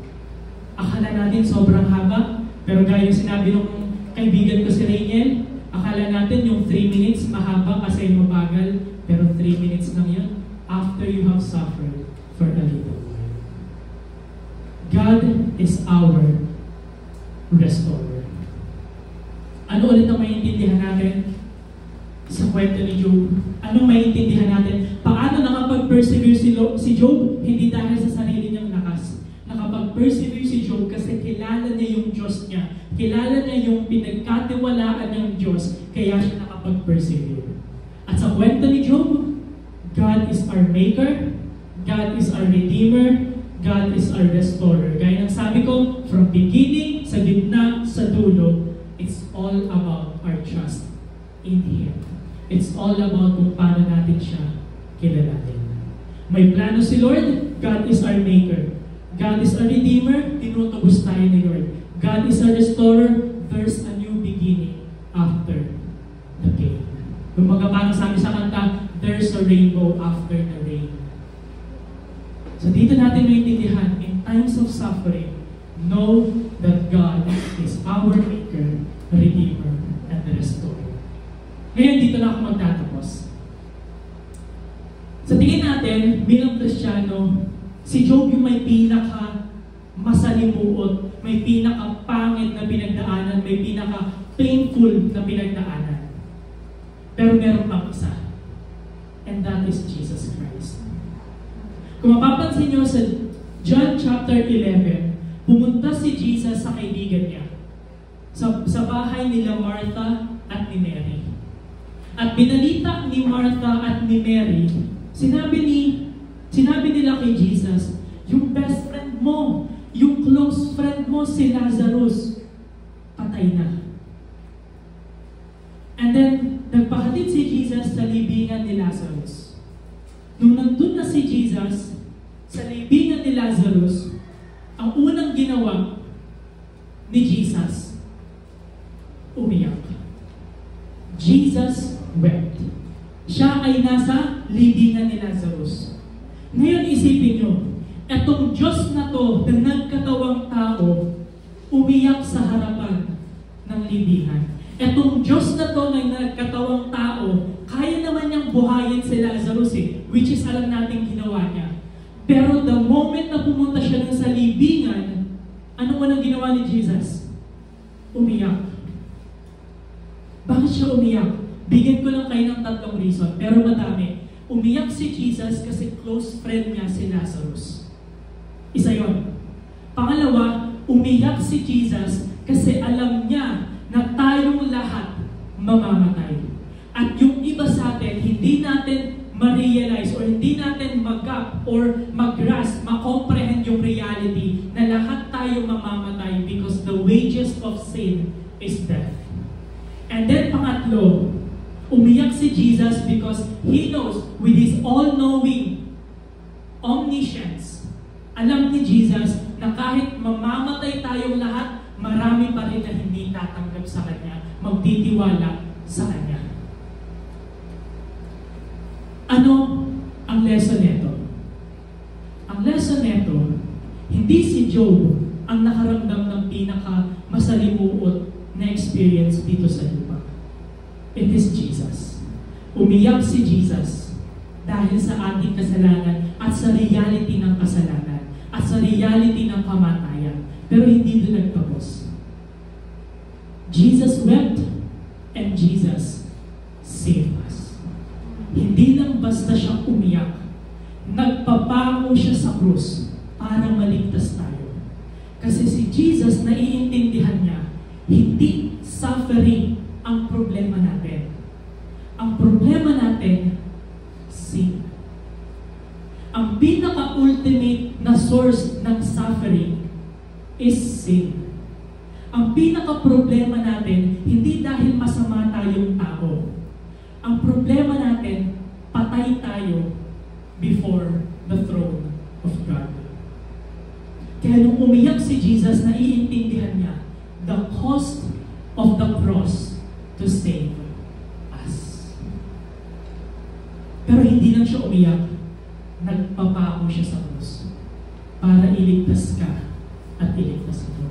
Akala natin sobrang haba, pero gaya yung sinabi ng kaibigan ko si Rainiel, akala natin yung 3 minutes mahaba kasi mabagal, pero 3 minutes lang yun after you have suffered for a little while. God is our restorer. Ano ulit ang maintindihan natin sa kwento ni Job? Anong maintindihan natin? Paano nakapag-persevere si Job? Hindi dahil sa sarili niyang lakas. Nakapag-persevere si Job kasi kilala niya yung Diyos niya. Kilala niya yung pinagkatiwalaan ng Diyos, kaya siya nakapag-persevere. At sa kwento ni Job, God is our Maker, God is our Redeemer, God is our Restorer. Gaya ng sabi ko, from beginning, sa gitna, sa dulo, it's all about our trust in Him. It's all about kung paano natin siya kilalanin. May plano si Lord, God is our Maker. God is our Redeemer, tinutubos tayo ni Lord. God is our Restorer, there's a new beginning after the pain. Kung parang sabi sa kanta, there's a rainbow after the rain. So dito natin maintindihan, in times of suffering, know that God is our Maker, Redeemer, and Restorer. Ngayon, dito na ako magtatapos. Sa tingin natin, bilang Kristiyano, si Job yung may pinaka-masalimuot, may pinaka-pangit na pinagdaanan, may pinaka-painful na pinagdaanan. Pero meron pang isa. And that is Jesus Christ. Kung mapapansin nyo sa John chapter 11, pumunta si Jesus sa kaibigan niya. Sa bahay nila Martha at ni Mary. At binalita ni Martha at ni Mary, sinabi nila kay Jesus, yung best friend mo, yung close friend mo si Lazarus, patay na. And then, nagpahatid si Jesus sa libingan ni Lazarus. Nung nandun na si Jesus sa libingan ni Lazarus, ang unang ginawa ni Jesus, umiyak. Jesus wept. Siya ay nasa libingan ni Lazarus. Ngayon isipin nyo, etong Diyos na to na nagkatawang tao, umiyak sa harapan ng ng libingan. Etong Diyos na to na nagkatawang tao, kaya naman niyang buhayin si Lazarus which is alam natin ginawa niya. Pero the moment na pumunta siya dun sa libingan, ano man ang ginawa ni Jesus? Umiyak. Bakit siya umiyak? Bigyan ko lang kayo ng 3 reason, pero madami. Umiyak si Jesus kasi close friend niya si Lazarus. Isa yon. Pangalawa, umiyak si Jesus kasi alam niya na tayong lahat mamamatay. At yung iba sa atin, hindi natin ma-realize or hindi natin mag-up or mag-grasp, ma-comprehend yung reality na lahat tayo mamamatay because the wages of sin is death. And then pangatlo, umiyak si Jesus because He knows with His all-knowing omniscience, alam ni Jesus na kahit mamamatay tayong lahat, marami pa rin na hindi tatanggap sa Kanya, magtitiwala sa Kanya. Ano ang lesson nito? Ang lesson nito, hindi si Job ang nakaramdam ng pinaka-masalimuot na experience dito sa lupa. It is Jesus. Umiyak si Jesus dahil sa ating kasalanan at sa reality ng kasalanan at sa reality ng kamatayan. Pero hindi doon nagtapos. Jesus wept and Jesus saved us. Hindi lang basta siya umiyak. Nagpapango siya sa krus para maligtas tayo. Kasi si Jesus, naiintindihan niya, hindi suffering ang problema natin. Ang problema natin, sin. Ang pinaka-ultimate na source ng suffering is sin. Ang pinaka-problema natin, hindi dahil masama tayong tao. Ang problema natin, patay tayo before the throne of God. Kaya nung umiyak si Jesus, naiintindihan niya the cost of the cross to save us. Pero hindi lang siya umiyak, nagpapako siya sa krus para iligtas ka at iligtas ito.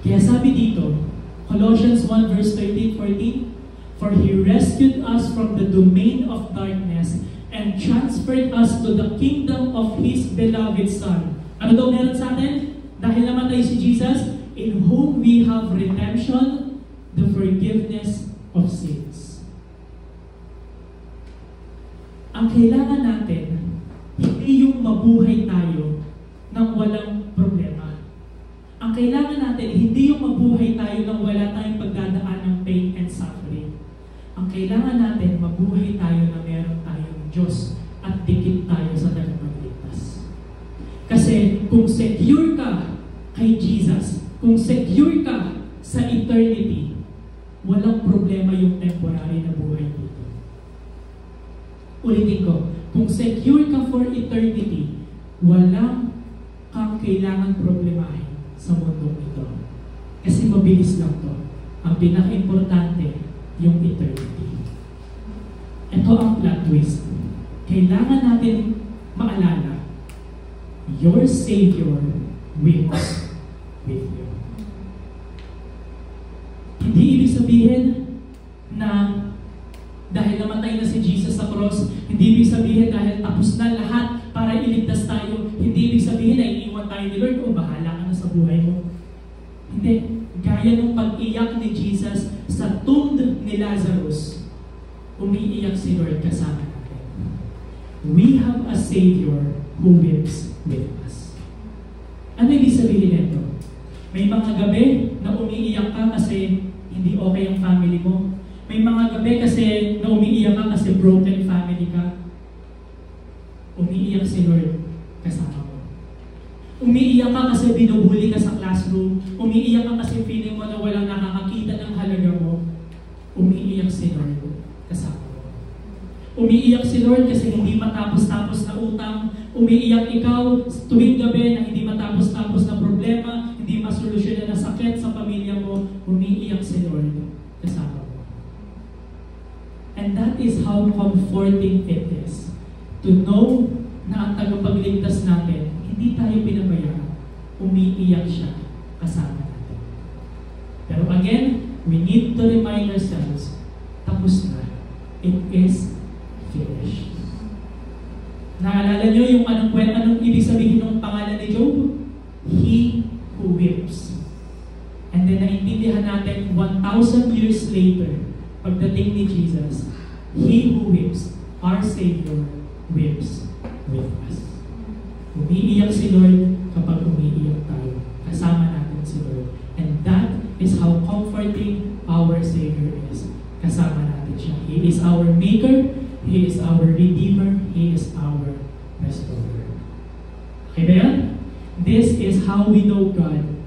Kaya sabi dito, Colossians 1 verse 13-14, for He rescued us from the domain of darkness and transferred us to the kingdom of His beloved Son. Ano daw meron sa atin? Dahil namatay si Jesus, in whom we have redemption, the forgiveness of sins. Ang kailangan natin, hindi yung mabuhay tayo nang walang problema. Ang kailangan natin, hindi yung mabuhay tayo nang wala tayong pagdadaan ng pain and suffering. Ang kailangan natin, mabuhay tayo na meron tayong Diyos at dikit tayo sa tagapagligtas. Kasi kung secure ka kay Jesus, kung secure ka sa eternity, walang problema yung temporary na buhay dito. Ulitin ko, kung secure ka for eternity, walang kang kailangan problemahin sa mundong ito. Kasi mabilis lang to. Ang pinaka-importante, yung eternity. Ito ang plot twist. Kailangan natin maalala, your Savior wills with you. Hindi ibig sabihin na dahil namatay na si Jesus sa cross, hindi ibig sabihin dahil tapos na lahat para iligtas tayo, hindi ibig sabihin na iiwan tayo ni Lord, o bahala ka na sa buhay mo. Hindi. Gaya ng pag-iyak ni Jesus sa tomb ni Lazarus, umiiyak si Lord kasama natin. We have a Savior who weeps with us. Ano ibig sabihin nito? May mga gabi na umiiyak ka kasi hindi okay ang family mo. May mga gabi kasi na umiiyak ka kasi broken family ka. Umiiyak si Lord kasama mo. Umiiyak ka kasi binubuli ka sa classroom. Umiiyak ka kasi feeling mo na walang nakakakita ng halaga mo. Umiiyak si Lord kasama mo. Umiiyak si Lord kasi hindi matapos-tapos na utang. Umiiyak ikaw tuwing gabi na hindi matapos-tapos na problema, hindi masolusyon na sakit sa pamilya mo. Umiiyak si Lord kasama mo. And that is how comforting it is to know na ang tagapagligtas natin, hindi tayo pinabayaan, umiiyak siya kasama natin. Pero again, we need to remind ourselves, tapos na. It is finished. Naalala nyo yung anong ibig sabihin ng pangalan ni Job? He who weeps. And then naintindihan natin 1,000 years later, pagdating ni Jesus, He who weeps, our Savior, weeps with us. Umiiyak si Lord kapag umiiyak tayo. Kasama natin si Lord. And that is how comforting our Savior is. Kasama natin siya. He is our Maker, He is our Redeemer, He is our Restorer. Okay ba yan? This is how we know God